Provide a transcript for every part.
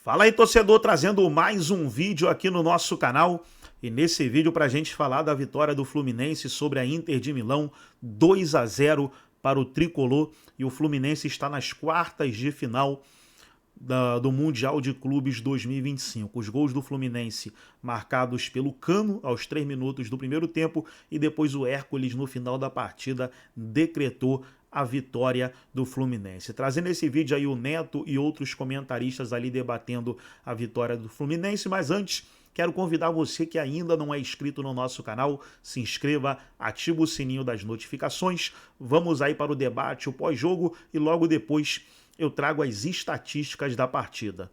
Fala aí, torcedor, trazendo mais um vídeo aqui no nosso canal. E nesse vídeo para a gente falar da vitória do Fluminense sobre a Inter de Milão, 2-0 para o Tricolor. E o Fluminense está nas quartas de final do Mundial de Clubes 2025. Os gols do Fluminense marcados pelo Cano aos 3 minutos do primeiro tempo e depois o Hércules no final da partida decretou a vitória do Fluminense. Trazendo esse vídeo aí o Neto e outros comentaristas ali debatendo a vitória do Fluminense, mas antes quero convidar você que ainda não é inscrito no nosso canal, se inscreva, ativa o sininho das notificações, vamos aí para o debate, o pós-jogo e logo depois eu trago as estatísticas da partida.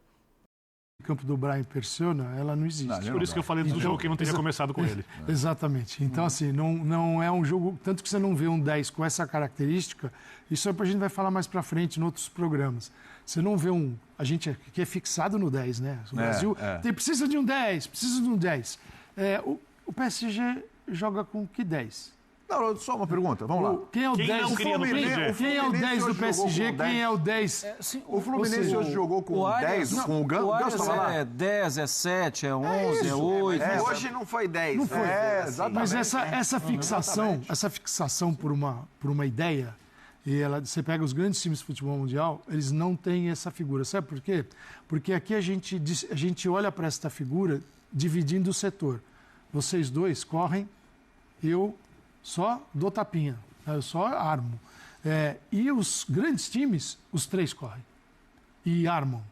O campo do Brian Persona, ela não existe. Por isso que eu falei do jogo que não teria começado com ele. Exatamente. Então, assim, não é um jogo... Tanto que você não vê um 10 com essa característica, isso é o que a gente vai falar mais pra frente em outros programas. Você não vê um... A gente aqui é fixado no 10, né? O Brasil precisa de um 10, precisa de um 10. O PSG joga com que 10? Não, só uma pergunta, vamos lá. Quem é o 10 não queria no PSG? Quem é o 10 do PSG? Quem é o 10? O Fluminense hoje jogou com 10, com o Ganso. O Arias é 10, é 7, é 11, é 8. Hoje não foi 10. Não foi. Exatamente. Mas essa fixação por uma ideia, e você pega os grandes times de futebol mundial, eles não têm essa figura. Sabe por quê? Porque aqui a gente olha para esta figura dividindo o setor. Vocês dois correm, eu só dou tapinha, eu só armo. E os grandes times, os três correm e armam.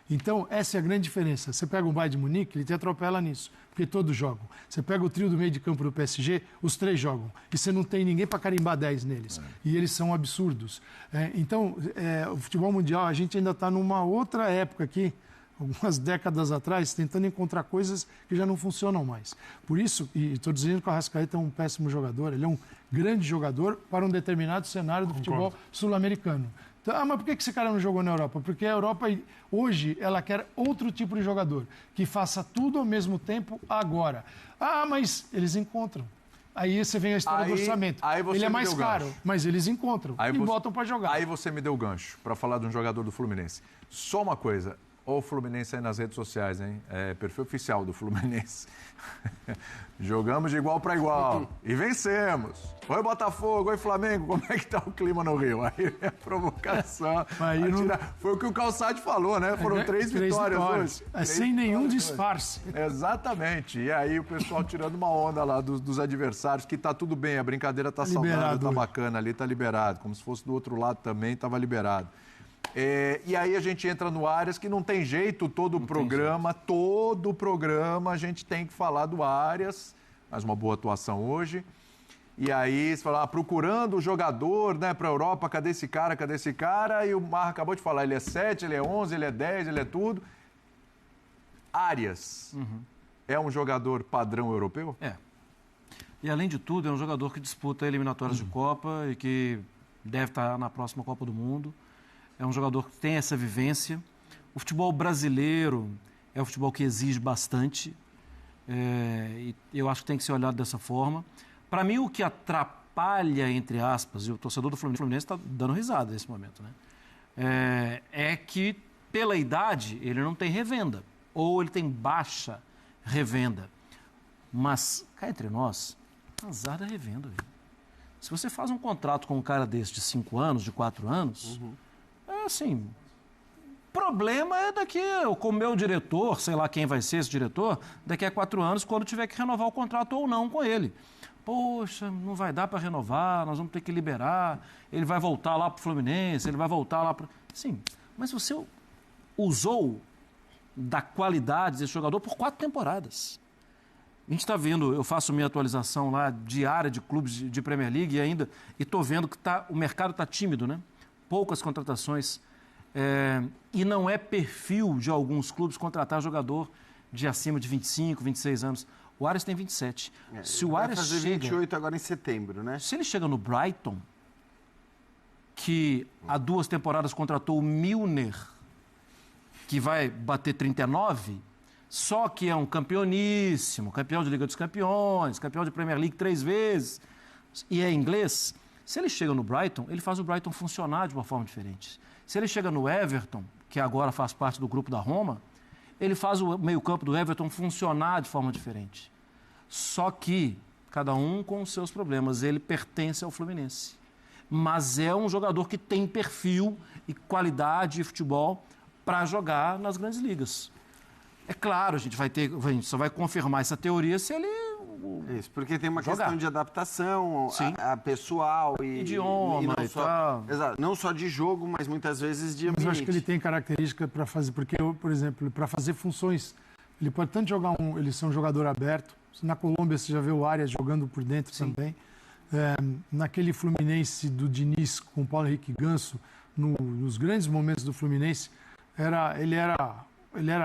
Então, essa é a grande diferença. Você pega o Bayern de Munique, ele te atropela nisso, porque todos jogam. Você pega o trio do meio de campo do PSG, os três jogam. E você não tem ninguém para carimbar 10 neles. E eles são absurdos. Então, o futebol mundial, a gente ainda está numa outra época aqui, algumas décadas atrás, tentando encontrar coisas que já não funcionam mais. Por isso, e estou dizendo que o Arrascaeta é um péssimo jogador, ele é um grande jogador para um determinado cenário do futebol sul-americano. Então, mas por que esse cara não jogou na Europa? Porque a Europa, hoje, ela quer outro tipo de jogador, que faça tudo ao mesmo tempo agora. Mas eles encontram. Aí você vem a história do orçamento. Ele é mais caro, mas eles encontram e botam para jogar. Aí você me deu o gancho para falar de um jogador do Fluminense. Só uma coisa. Olha o Fluminense aí nas redes sociais, hein? Perfil oficial do Fluminense. Jogamos de igual para igual e vencemos. Oi, Botafogo, oi, Flamengo, como é que tá o clima no Rio? Aí é provocação. Foi o que o Calçade falou, né? Foram três vitórias hoje. Sem nenhum disfarce. Exatamente. E aí o pessoal tirando uma onda lá dos adversários, que tá tudo bem, a brincadeira tá saudável, tá bacana ali, tá liberado. Como se fosse do outro lado também, tava liberado. E aí a gente entra no Arias, que não tem jeito, todo programa a gente tem que falar do Arias, mas uma boa atuação hoje. E aí você fala, procurando o jogador, né, para a Europa, cadê esse cara? E o Marra acabou de falar, ele é 7, ele é 11, ele é 10, ele é tudo. Arias é um jogador padrão europeu? E além de tudo, é um jogador que disputa eliminatórias de Copa e que deve estar na próxima Copa do Mundo. É um jogador que tem essa vivência. O futebol brasileiro é um futebol que exige bastante. E eu acho que tem que ser olhado dessa forma. Para mim, o que atrapalha, entre aspas, e o torcedor do Fluminense está dando risada nesse momento, né? É que, pela idade, ele não tem revenda. Ou ele tem baixa revenda. Mas, cá entre nós, azar da revenda. Viu? Se você faz um contrato com um cara desse de 5 anos, de 4 anos... assim, problema é daqui, com o meu diretor, sei lá quem vai ser esse diretor, daqui a 4 anos, quando tiver que renovar o contrato ou não com ele. Poxa, não vai dar para renovar, nós vamos ter que liberar, ele vai voltar lá para o Fluminense, ele vai voltar lá para... Sim, mas você usou da qualidade desse jogador por 4 temporadas. A gente está vendo, eu faço minha atualização lá diária de clubes de Premier League e estou vendo que o mercado está tímido, né? Poucas contratações, e não é perfil de alguns clubes contratar jogador de acima de 25, 26 anos. O Arias tem 27. Se o Arias vai fazer 28 agora em setembro, né? Se ele chega no Brighton, que há 2 temporadas contratou o Milner, que vai bater 39, só que é um campeoníssimo, campeão de Liga dos Campeões, campeão de Premier League 3 vezes, e é inglês... Se ele chega no Brighton, ele faz o Brighton funcionar de uma forma diferente. Se ele chega no Everton, que agora faz parte do grupo da Roma, ele faz o meio-campo do Everton funcionar de forma diferente. Só que, cada um com os seus problemas, ele pertence ao Fluminense. Mas é um jogador que tem perfil e qualidade de futebol para jogar nas grandes ligas. É claro, a gente só vai confirmar essa teoria se ele Isso, porque tem uma jogar. questão de adaptação a pessoal e idioma não e só, tal. exato, não só de jogo, mas muitas vezes de ambiente. Mas eu acho que ele tem característica para fazer, porque, por exemplo, para fazer funções, ele pode tanto jogar ele ser um jogador aberto. Na Colômbia você já vê o Arias jogando por dentro também. Naquele Fluminense do Diniz com o Paulo Henrique Ganso, nos grandes momentos do Fluminense, ele era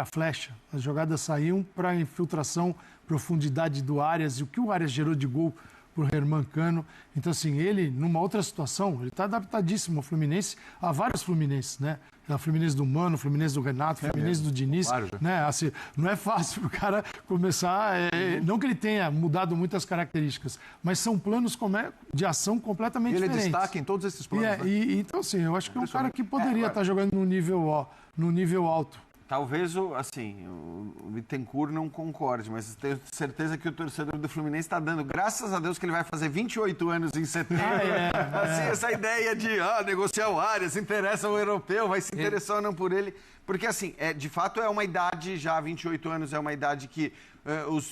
a flecha. As jogadas saíam para infiltração, profundidade do Arias, e o que o Arias gerou de gol por Herman Cano. Então, assim, ele, numa outra situação, ele está adaptadíssimo ao Fluminense, a vários Fluminenses, né? O Fluminense do Mano, o Fluminense do Renato, o Fluminense do Diniz. Né? Assim, não é fácil o cara começar... não que ele tenha mudado muitas características, mas são planos de ação completamente Ele diferentes. Ele destaca em todos esses planos, né? Então, assim, eu acho que é um cara que poderia estar jogando no nível alto. Talvez o Bittencourt não concorde, mas tenho certeza que o torcedor do Fluminense está dando, graças a Deus, que ele vai fazer 28 anos em setembro. Essa ideia de negociar o Arias, interessa o europeu, vai se interessar ou não por ele. Porque, assim, de fato é uma idade, já 28 anos é uma idade que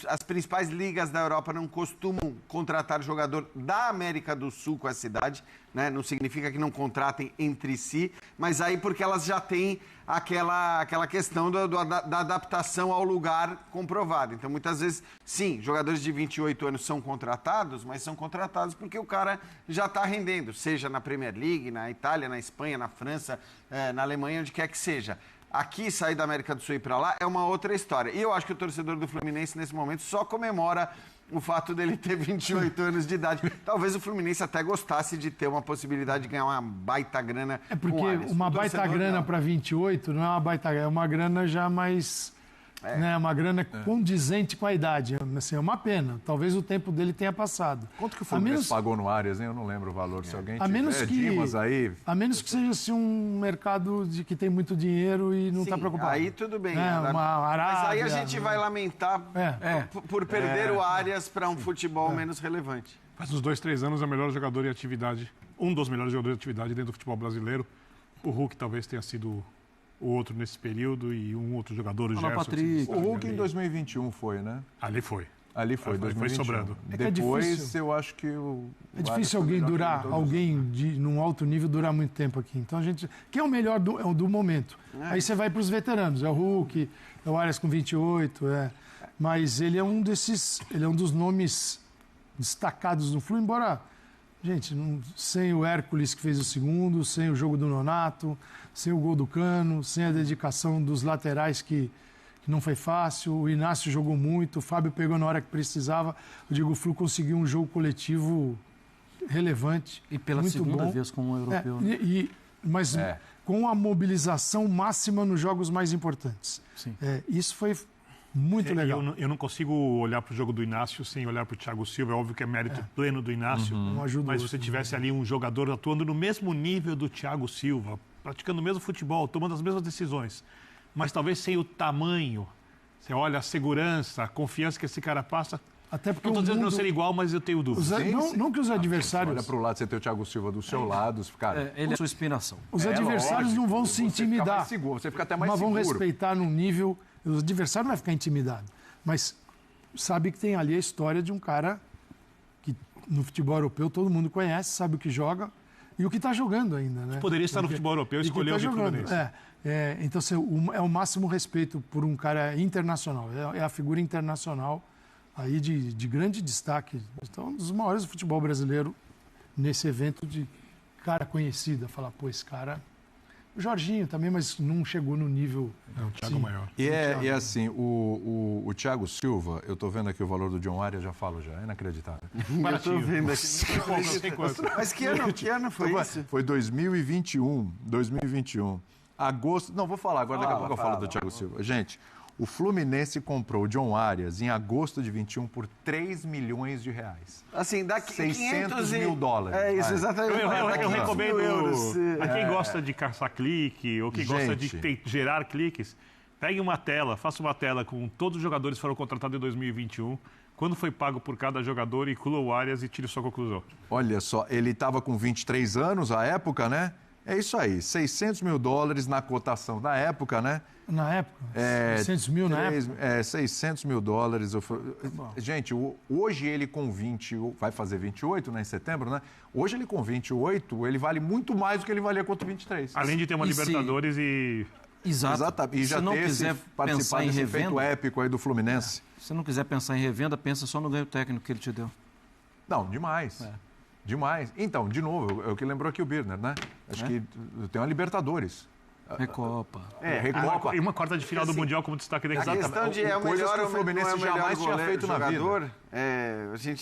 as principais ligas da Europa não costumam contratar jogador da América do Sul com essa idade, né? Não significa que não contratem entre si, mas aí porque elas já têm aquela questão da adaptação ao lugar comprovado. Então, muitas vezes, sim, jogadores de 28 anos são contratados, mas são contratados porque o cara já está rendendo, seja na Premier League, na Itália, na Espanha, na França, na Alemanha, onde quer que seja. Aqui, sair da América do Sul e ir para lá é uma outra história. E eu acho que o torcedor do Fluminense, nesse momento, só comemora o fato dele ter 28 anos de idade. Talvez o Fluminense até gostasse de ter uma possibilidade de ganhar uma baita grana. É porque uma baita grana para 28 não é uma baita grana, é uma grana já mais... Né, uma grana condizente com a idade. Assim, é uma pena. Talvez o tempo dele tenha passado. Quanto que o Fluminense pagou no Arias, hein? Eu não lembro o valor. Se alguém tiver a menos que seja assim, um mercado que tem muito dinheiro e não está preocupado. Aí tudo bem. Uma Arábia, mas aí a gente vai lamentar por perder o Arias para um futebol menos relevante. Faz uns 2, 3 anos é o melhor jogador em atividade, um dos melhores jogadores de atividade dentro do futebol brasileiro. O Hulk talvez tenha sido o outro nesse período e um outro jogador, o Gerson. Patrick. O Hulk em 2021 foi, né? Ali foi. Ali foi sobrando. Depois, eu acho que é difícil alguém num alto nível durar muito tempo aqui. Então, quem é o melhor do momento? Aí você vai para os veteranos. É o Hulk, é o Arias com 28, mas ele é um dos nomes destacados no Flu, embora... Gente, sem o Hércules que fez o segundo, sem o jogo do Nonato, sem o gol do Cano, sem a dedicação dos laterais que não foi fácil, o Inácio jogou muito, o Fábio pegou na hora que precisava, o Flu conseguiu um jogo coletivo relevante. E pela muito segunda bom. vez como europeu. Mas com a mobilização máxima nos jogos mais importantes. Sim. Isso foi muito legal. Eu não consigo olhar para o jogo do Inácio sem olhar para o Thiago Silva. É óbvio que é mérito pleno do Inácio. Mas se você tivesse ali um jogador atuando no mesmo nível do Thiago Silva, praticando o mesmo futebol, tomando as mesmas decisões, mas talvez sem o tamanho, você olha a segurança, a confiança que esse cara passa. Até porque não estou dizendo que não seria igual, mas eu tenho dúvidas. Não que os adversários... Olha para o lado, você tem o Thiago Silva do seu lado, cara... Ele é a sua inspiração. Os adversários não vão se intimidar. Você fica até mais mas seguro. Mas vão respeitar num nível... Os adversários não vai ficar intimidado. Mas sabe que tem ali a história de um cara que no futebol europeu todo mundo conhece, sabe o que joga e o que está jogando ainda. Né? Poderia estar no futebol europeu e escolher o Fluminense. Então, assim, é o máximo respeito por um cara internacional. É a figura internacional aí de grande destaque. Então, um dos maiores do futebol brasileiro nesse evento de cara conhecida. Falar, pô, esse cara... O Jorginho também, mas não chegou no nível... O Thiago maior. E assim, o Thiago Silva, eu estou vendo aqui o valor do John Arias, já falo já, é inacreditável. Eu estou vendo aqui. Mas que ano foi isso? Foi 2021. Agosto... Não, vou falar agora, daqui a pouco eu falo do Thiago Silva. Gente, o Fluminense comprou o John Arias em agosto de 21 por 3 milhões de reais. Assim, daqui 600 mil dólares. É isso, exatamente. Eu recomendo a quem gosta de caçar clique ou quem gosta de gerar cliques, Pegue uma tela, faça uma tela com todos os jogadores que foram contratados em 2021, quando foi pago por cada jogador, inclua o Arias e tire sua conclusão. Olha só, ele estava com 23 anos à época, né? É isso aí, $600 mil na cotação da época, né? Na época? 600 mil na época? $600 mil. Gente, hoje ele com 20, vai fazer 28, né, em setembro, né? Hoje ele com 28, ele vale muito mais do que ele valia contra 23. Além de ter uma Libertadores e... Exato. E já se não ter quiser participar desse feito épico aí do Fluminense. Se não quiser pensar em revenda, pensa só no ganho técnico que ele te deu. Não, demais. Demais. Então, de novo, é o que lembrou aqui o Birner, né? Acho que tem uma Libertadores. Recopa. Recopa. E uma quarta de final do Mundial como destaque dele. A questão de é o Coisas melhor que o Fluminense jamais tinha feito na vida.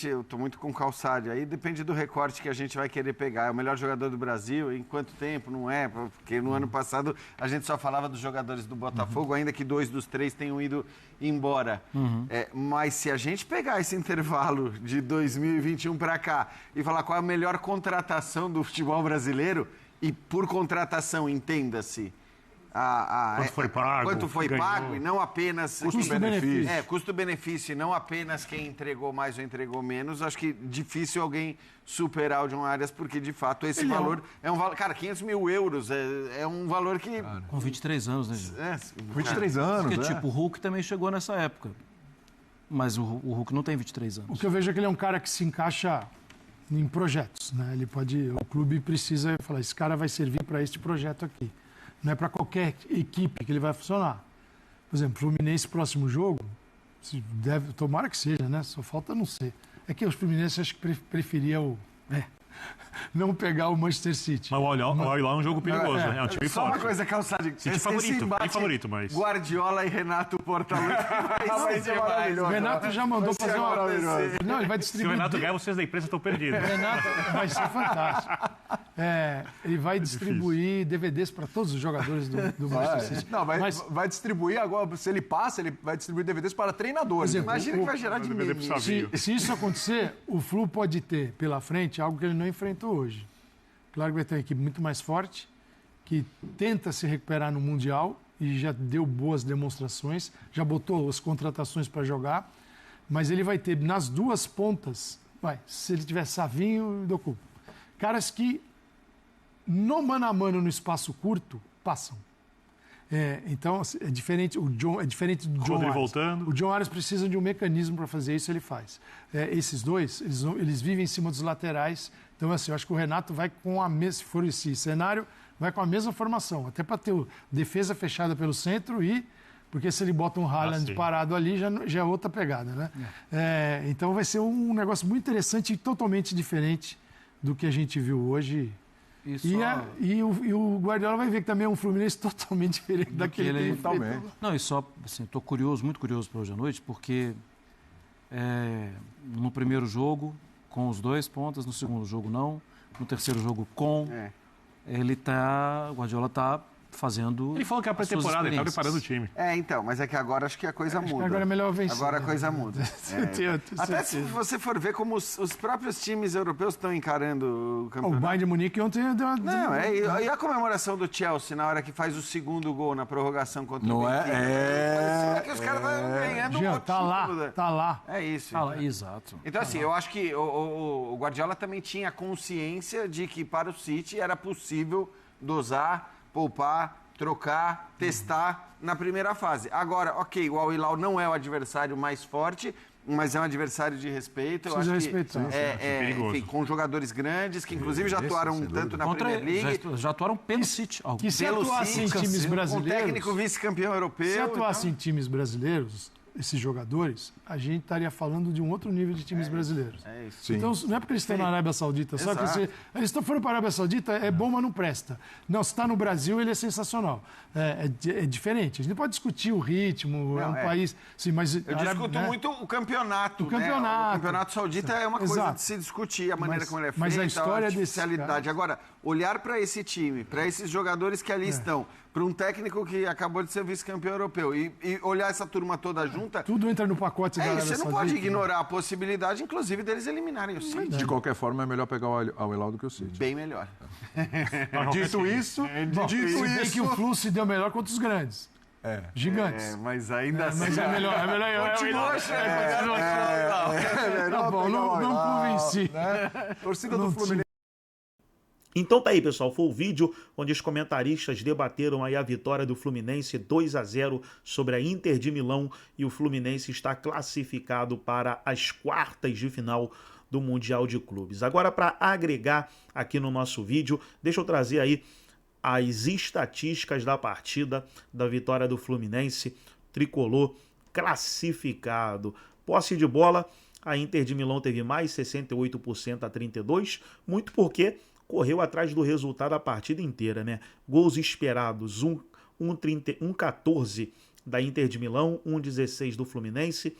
Eu tô muito com Calçade. Aí depende do recorte que a gente vai querer pegar. É o melhor jogador do Brasil, em quanto tempo? Não é? Porque no ano passado a gente só falava dos jogadores do Botafogo, ainda que 2 dos 3 tenham ido embora. Mas se a gente pegar esse intervalo de 2021 para cá e falar qual é a melhor contratação do futebol brasileiro, e por contratação, entenda-se, quanto foi pago e não apenas... Custo-benefício. Custo-benefício e não apenas quem entregou mais ou entregou menos. Acho que difícil alguém superar o John Arias, porque de fato esse valor é um valor... Cara, €500 mil é um valor que... Com 23 anos, né, gente? 23 anos, Porque, tipo, o Hulk também chegou nessa época. Mas o Hulk não tem 23 anos. O que eu vejo é que ele é um cara que se encaixa em projetos, né? Ele pode, o clube precisa falar, esse cara vai servir para este projeto aqui. Não é para qualquer equipe que ele vai funcionar. Por exemplo, Fluminense, próximo jogo, tomara que seja, né? Só falta não ser. É que os Fluminenses acho que preferiam não pegar o Manchester City. Mas olha lá, é um jogo perigoso, né? É um time Só forte. uma coisa, Calçade. City favorito, mas... Guardiola e Renato Portaluppi vai ser O Renato já mandou fazer uma... Não, ele vai distribuir... Se o Renato ganhar, vocês da imprensa estão perdidos. Renato vai ser fantástico. Ele vai distribuir DVDs para todos os jogadores do Manchester City. Não, vai distribuir agora, se ele passa, ele vai distribuir DVDs para treinadores. Imagina que vai gerar de meme. Se isso acontecer, o Flu pode ter pela frente algo que ele não enfrentou hoje. Claro que vai ter uma equipe muito mais forte, que tenta se recuperar no Mundial e já deu boas demonstrações, já botou as contratações para jogar, mas ele vai ter nas duas pontas, se ele tiver Savinho e Doku, caras que no mano a mano no espaço curto passam. Então é diferente do John Arias. Voltando. O John Arias precisa de um mecanismo para fazer isso, ele faz. Esses dois, eles vivem em cima dos laterais. Então, assim, eu acho que o Renato vai com a mesma, se for esse cenário, vai com a mesma formação, até para ter defesa fechada pelo centro porque se ele bota um Haaland parado ali, já é outra pegada, né? Então vai ser um negócio muito interessante e totalmente diferente do que a gente viu hoje. E o Guardiola vai ver que também é um Fluminense totalmente diferente daquele que ele... Não, e só, assim, estou muito curioso para hoje à noite, porque no primeiro jogo, com os 2 pontas, no segundo jogo não, no terceiro jogo com, o Guardiola está fazendo... Ele falou que é a pré-temporada, ele está preparando o time. Então, mas é que agora acho que a coisa muda. Agora é melhor vencer. Agora a coisa muda. Até se você for ver como os próprios times europeus estão encarando o campeonato. O Bayern de Munique ontem deu uma... Não, e a comemoração do Chelsea na hora que faz o segundo gol na prorrogação contra o Benfica? Não que os caras estão ganhando um tá lá. É isso. Tá lá, exato. Então, assim, eu acho que o Guardiola também tinha consciência de que para o City era possível dosar, poupar, trocar, testar na primeira fase. Agora, ok, o Al Hilal não é o adversário mais forte, mas é um adversário de respeito. Eu acho que enfim, com jogadores grandes, que inclusive já atuaram tanto na Premier League. Já atuaram pelo City. Que se atuassem em times brasileiros... Um técnico vice-campeão europeu. Se atuassem em times brasileiros, esses jogadores, a gente estaria falando de um outro nível de times brasileiros. Isso. Então, não é porque eles estão na Arábia Saudita, só que eles foram para a Arábia Saudita, é bom, mas não presta. Não, se está no Brasil, ele é sensacional. É diferente. A gente pode discutir o ritmo, país... Sim, mas eu discuto muito o campeonato. O campeonato saudita é uma coisa de se discutir, a maneira como ele é feito, mas a história especialidade. Agora, olhar para esse time, para esses jogadores que ali estão, para um técnico que acabou de ser vice-campeão europeu e olhar essa turma toda junta... Tudo entra no pacote da Arábia Saudita. Você não pode ignorar a possibilidade, inclusive, deles eliminarem o City. De qualquer forma, é melhor pegar o Al Hilal do que o City. Bem melhor. Dito isso... Bem que o Flu se deu melhor contra os grandes. Gigantes. Mas ainda assim... Mas é melhor. Continua achando. Tá bom, não convenci. Né? Torcida do Fluminense. Então tá aí, pessoal, foi o vídeo onde os comentaristas debateram aí a vitória do Fluminense 2-0 sobre a Inter de Milão, e o Fluminense está classificado para as quartas de final do Mundial de Clubes. Agora, para agregar aqui no nosso vídeo, deixa eu trazer aí as estatísticas da partida da vitória do Fluminense, tricolor classificado. Posse de bola, a Inter de Milão teve mais 68% a 32%, muito porque correu atrás do resultado a partida inteira, né? Gols esperados, 1,14 da Inter de Milão, 1,16 do Fluminense.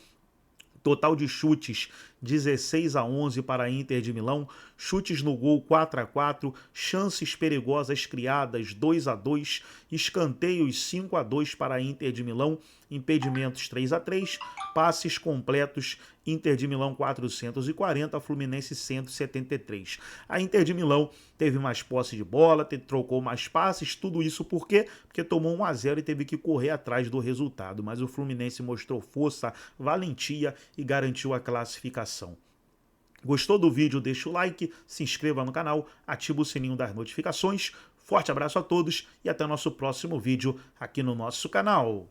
Total de chutes, 16-11 para a Inter de Milão. Chutes no gol, 4-4. Chances perigosas criadas, 2-2. Escanteios, 5-2 para a Inter de Milão. Impedimentos, 3-3. Passes completos, Inter de Milão 440, Fluminense 173. A Inter de Milão teve mais posse de bola, trocou mais passes, tudo isso por quê? Porque tomou 1-0 e teve que correr atrás do resultado. Mas o Fluminense mostrou força, valentia e garantiu a classificação. Gostou do vídeo? Deixa o like, se inscreva no canal, ativa o sininho das notificações. Forte abraço a todos e até o nosso próximo vídeo aqui no nosso canal.